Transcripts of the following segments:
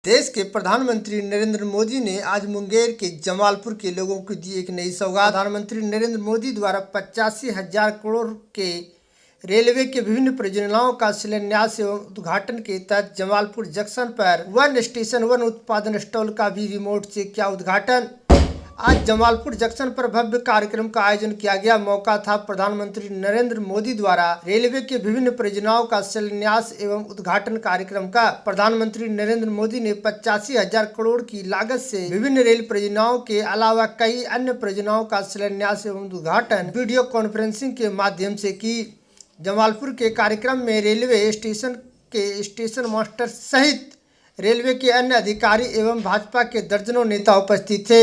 देश के प्रधानमंत्री नरेंद्र मोदी ने आज मुंगेर के जमालपुर के लोगों को दी एक नई सौगात। प्रधानमंत्री नरेंद्र मोदी द्वारा 85,000 करोड़ के रेलवे के विभिन्न परियोजनाओं का शिलान्यास एवं उद्घाटन के तहत जमालपुर जंक्शन पर वन स्टेशन वन उत्पादन स्टॉल का भी रिमोट से किया उद्घाटन। आज जमालपुर जंक्शन पर भव्य कार्यक्रम का आयोजन किया गया। मौका था प्रधानमंत्री नरेंद्र मोदी द्वारा रेलवे के विभिन्न परियोजनाओं का शिलान्यास एवं उद्घाटन कार्यक्रम का। प्रधानमंत्री नरेंद्र मोदी ने 85,000 करोड़ की लागत से विभिन्न रेल परियोजनाओं के अलावा कई अन्य परियोजनाओं का शिलान्यास एवं उद्घाटन वीडियो कॉन्फ्रेंसिंग के माध्यम से की। जमालपुर के कार्यक्रम में रेलवे स्टेशन के स्टेशन मास्टर सहित रेलवे के अन्य अधिकारी एवं भाजपा के दर्जनों नेता उपस्थित थे।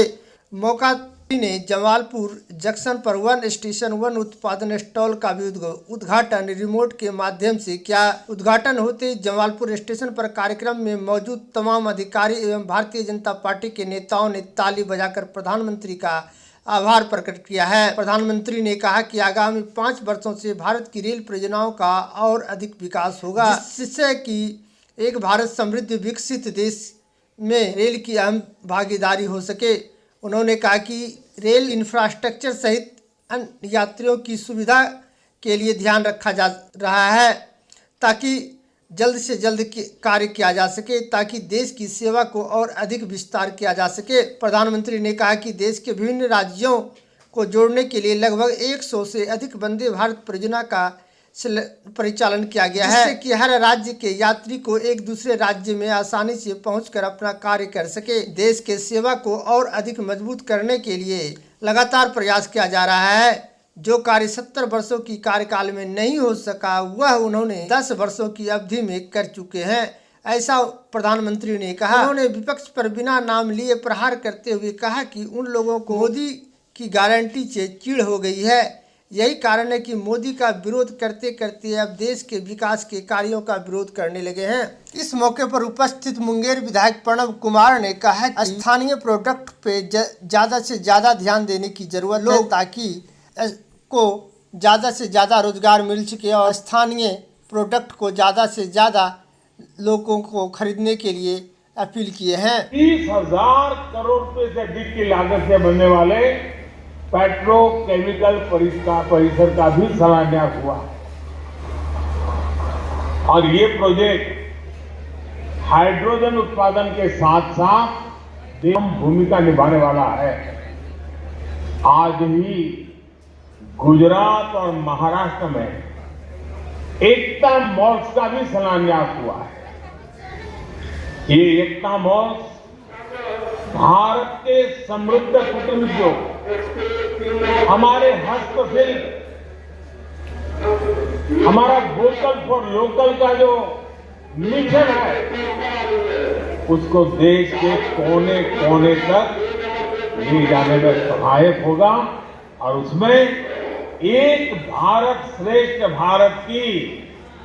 मौका ने जमालपुर जंक्शन पर वन स्टेशन वन उत्पादन स्टॉल का भी उद्घाटन रिमोट के माध्यम से किया। उद्घाटन होते ही जमालपुर स्टेशन पर कार्यक्रम में मौजूद तमाम अधिकारी एवं भारतीय जनता पार्टी के नेताओं ने ताली बजाकर प्रधानमंत्री का आभार प्रकट किया है। प्रधानमंत्री ने कहा कि आगामी 5 वर्षों से भारत की रेल परियोजनाओं का और अधिक विकास होगा, जिससे कि एक भारत समृद्ध विकसित देश में रेल की अहम भागीदारी हो सके। उन्होंने कहा कि रेल इंफ्रास्ट्रक्चर सहित अन्य यात्रियों की सुविधा के लिए ध्यान रखा जा रहा है ताकि जल्द से जल्द कार्य किया जा सके, ताकि देश की सेवा को और अधिक विस्तार किया जा सके। प्रधानमंत्री ने कहा कि देश के विभिन्न राज्यों को जोड़ने के लिए लगभग 100 से अधिक वंदे भारत परियोजना का परिचालन किया गया है, जिससे कि हर राज्य के यात्री को एक दूसरे राज्य में आसानी से पहुंचकर अपना कार्य कर सके। देश के सेवा को और अधिक मजबूत करने के लिए लगातार प्रयास किया जा रहा है। जो कार्य 70 वर्षों की कार्यकाल में नहीं हो सका, वह उन्होंने 10 वर्षों की अवधि में कर चुके हैं, ऐसा प्रधानमंत्री ने कहा। उन्होंने विपक्ष पर बिना नाम लिए प्रहार करते हुए कहा कि उन लोगों को मोदी की गारंटी से चिढ़ हो गई है। यही कारण है कि मोदी का विरोध करते करते अब देश के विकास के कार्यों का विरोध करने लगे हैं। इस मौके पर उपस्थित मुंगेर विधायक प्रणव कुमार ने कहा कि स्थानीय प्रोडक्ट पे ज़्यादा से ज़्यादा ध्यान देने की जरूरत है, ताकि को ज़्यादा से ज़्यादा रोजगार मिल सके और स्थानीय प्रोडक्ट को ज़्यादा से ज़्यादा लोगों को खरीदने के लिए अपील किए हैं। 30,000 करोड़ रुपए से अधिक की लागत से बनने वाले पेट्रोकेमिकल परिसर का भी शिलान्यास हुआ और ये प्रोजेक्ट हाइड्रोजन उत्पादन के साथ साथ अहम भूमिका निभाने वाला है। आज ही गुजरात और महाराष्ट्र में एकता मॉल्स का भी शिलान्यास हुआ है। ये एकता मॉल्स भारत के समृद्ध कुटीर उद्योग, हमारे हस्तशिल्प, हमारा वोकल फॉर लोकल का जो मिशन है, उसको देश के कोने कोने तक ले जाने में सहायक होगा और उसमें एक भारत श्रेष्ठ भारत की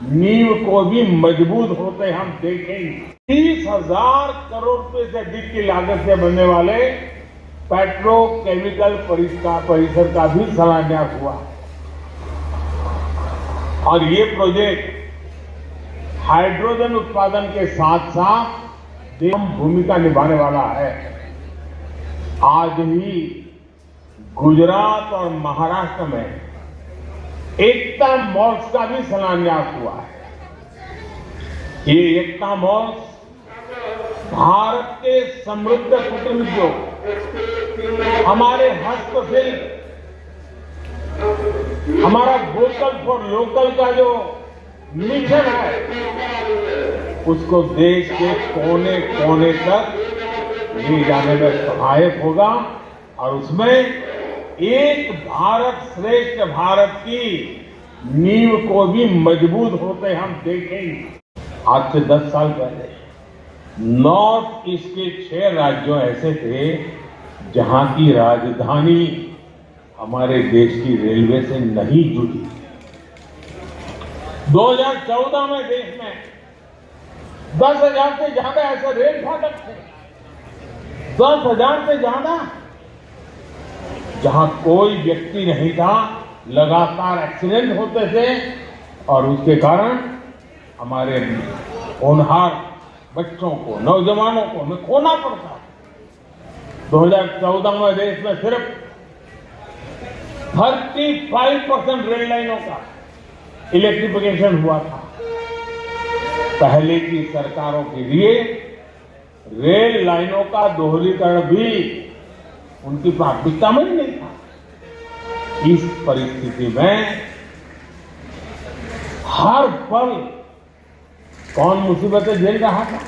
नींव को भी मजबूत होते हम देखेंगे। 30,000 करोड़ रुपए से अधिक की लागत से बनने वाले पेट्रोकेमिकल परिसर का भी शिलान्यास हुआ और ये प्रोजेक्ट हाइड्रोजन उत्पादन के साथ साथ अहम भूमिका निभाने वाला है। आज ही गुजरात और महाराष्ट्र में एकता मॉल्स का भी शिलान्यास हुआ है। ये एकता मॉल्स भारत के समृद्ध कुटीर उद्योग, हमारे हस्तशिल्प, हमारा वोकल फॉर लोकल का जो मिशन है, उसको देश के कोने कोने तक ले जाने में सहायक होगा और उसमें एक भारत श्रेष्ठ भारत की नींव को भी मजबूत होते हम देखेंगे। आज से 10 साल पहले नॉर्थ ईस्ट के 6 राज्यों ऐसे थे जहां की राजधानी हमारे देश की रेलवे से नहीं जुड़ी। 2014 में देश में 10,000 से ज्यादा ऐसे रेल फाटक थे, 10,000 से ज्यादा, जहां कोई व्यक्ति नहीं था, लगातार एक्सीडेंट होते थे और उसके कारण हमारे होनहार बच्चों को, नौजवानों को हमें खोना पड़ता। 2014 में देश में सिर्फ 35% रेल लाइनों का इलेक्ट्रिफिकेशन हुआ था। पहले की सरकारों के लिए रेल लाइनों का दोहरीकरण भी उनकी प्राथमिकता में ही नहीं था। इस परिस्थिति में हर पल कौन मुसीबतें झेल रहा था,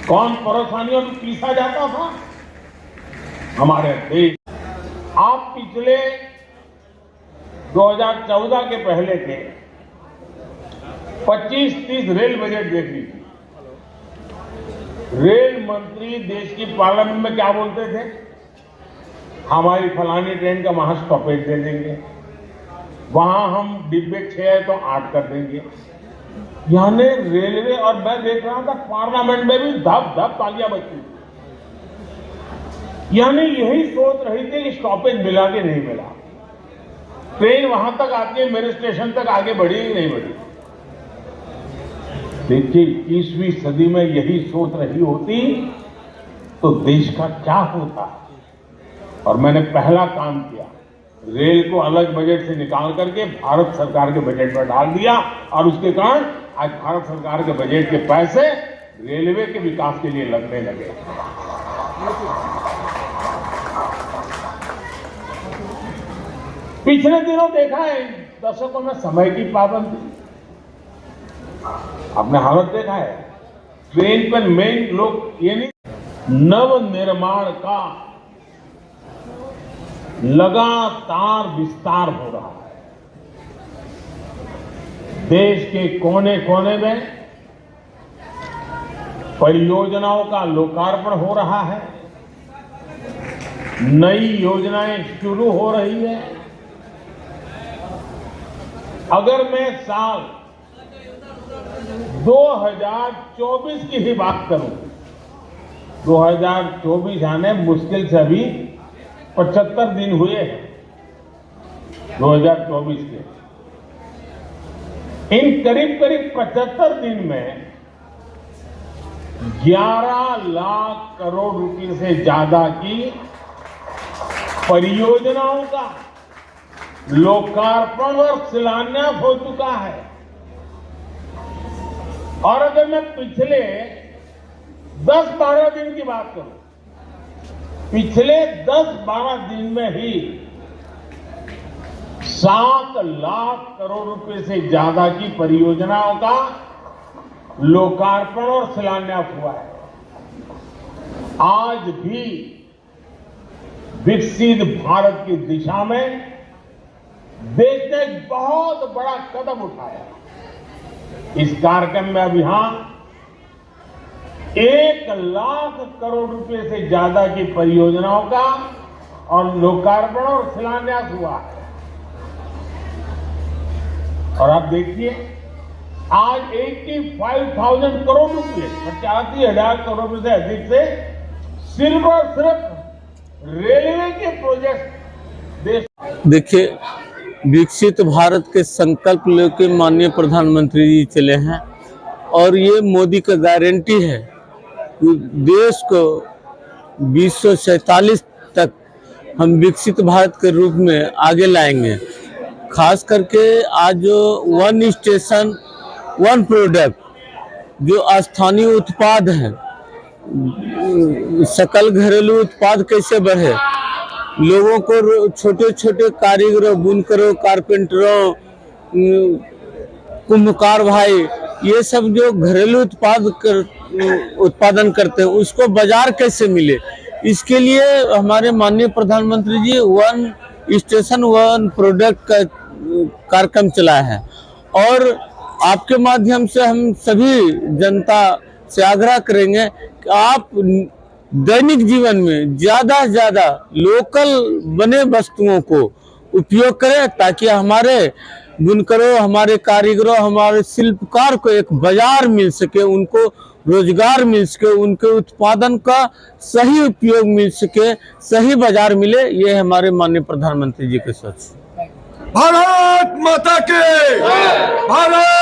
कौन परेशानियों में पीसा जाता था। हमारे देश, आप पिछले 2014 के पहले के 25-30 रेल बजट देख लीजिए। रेल मंत्री देश की पार्लियामेंट में क्या बोलते थे? हमारी फलानी ट्रेन का वहां स्टॉपेज दे देंगे, वहां हम डिब्बे 6 है तो 8 कर देंगे। यानी रेलवे, और मैं देख रहा था पार्लियामेंट में भी धप धप तालियां बजती। यानी यही सोच रही थी कि स्टॉपेज मिला कि नहीं मिला, ट्रेन वहां तक आती है, मेरे स्टेशन तक आगे बढ़ी कि नहीं बढ़ी। देखिए 21वीं सदी में यही सोच रही होती तो देश का क्या होता। और मैंने पहला काम किया, रेल को अलग बजट से निकाल करके भारत सरकार के बजट में डाल दिया, और उसके कारण आज भारत सरकार के बजट के पैसे रेलवे के विकास के लिए लगने लगे। पिछले दिनों देखा है दर्शकों में समय की पाबंदी, आपने हालत देखा है। ट्रेन पर मेन लोग ये नहीं, नव निर्माण का लगातार विस्तार हो रहा है। देश के कोने कोने में परियोजनाओं का लोकार्पण हो रहा है, नई योजनाएं शुरू हो रही है। अगर मैं साल 2024 की ही बात करूं, 2024 आने मुश्किल से अभी 75 दिन हुए हैं 2024 के। इन करीब करीब 75 दिन में 11 लाख करोड़ रुपए से ज्यादा की परियोजनाओं का लोकार्पण और शिलान्यास हो चुका है। और अगर मैं पिछले 10-12 दिन की बात करूं, पिछले 10-12 दिन में ही 7 लाख करोड़ रुपए से ज्यादा की परियोजनाओं का लोकार्पण और शिलान्यास हुआ है। आज भी विकसित भारत की दिशा में देश ने एक बहुत बड़ा कदम उठाया। इस कार्यक्रम में अब यहां 1 लाख करोड़ रुपए से ज्यादा की परियोजनाओं का और लोकार्पण और शिलान्यास हुआ है। और आप देखिए आज 85,000 करोड़ रुपए, 85,000 करोड़ रुपए से अधिक से सिर्फ और सिर्फ रेलवे के प्रोजेक्ट देश। देखिए, विकसित भारत के संकल्प लेकर माननीय प्रधानमंत्री जी चले हैं, और ये मोदी का गारंटी है कि देश को 2047 तक हम विकसित भारत के रूप में आगे लाएंगे। खास करके आज जो 1 स्टेशन 1 प्रोडक्ट, जो स्थानीय उत्पाद है, सकल घरेलू उत्पाद कैसे बढ़े, लोगों को, छोटे छोटे कारीगरों, बुनकरों, कारपेंटरों, कुम्भकार भाई, ये सब जो घरेलू उत्पादन करते हैं, उसको बाजार कैसे मिले, इसके लिए हमारे माननीय प्रधानमंत्री जी 1 स्टेशन 1 प्रोडक्ट का कार्यक्रम चलाया है। और आपके माध्यम से हम सभी जनता से आग्रह करेंगे कि आप दैनिक जीवन में ज्यादा से ज्यादा लोकल बने वस्तुओं को उपयोग करें, ताकि हमारे बुनकरों, हमारे कारीगरों, हमारे शिल्पकार को एक बाजार मिल सके, उनको रोजगार मिल सके, उनके उत्पादन का सही उपयोग मिल सके, सही बाजार मिले। ये हमारे माननीय प्रधानमंत्री जी के सोच। भारत माता के भारत।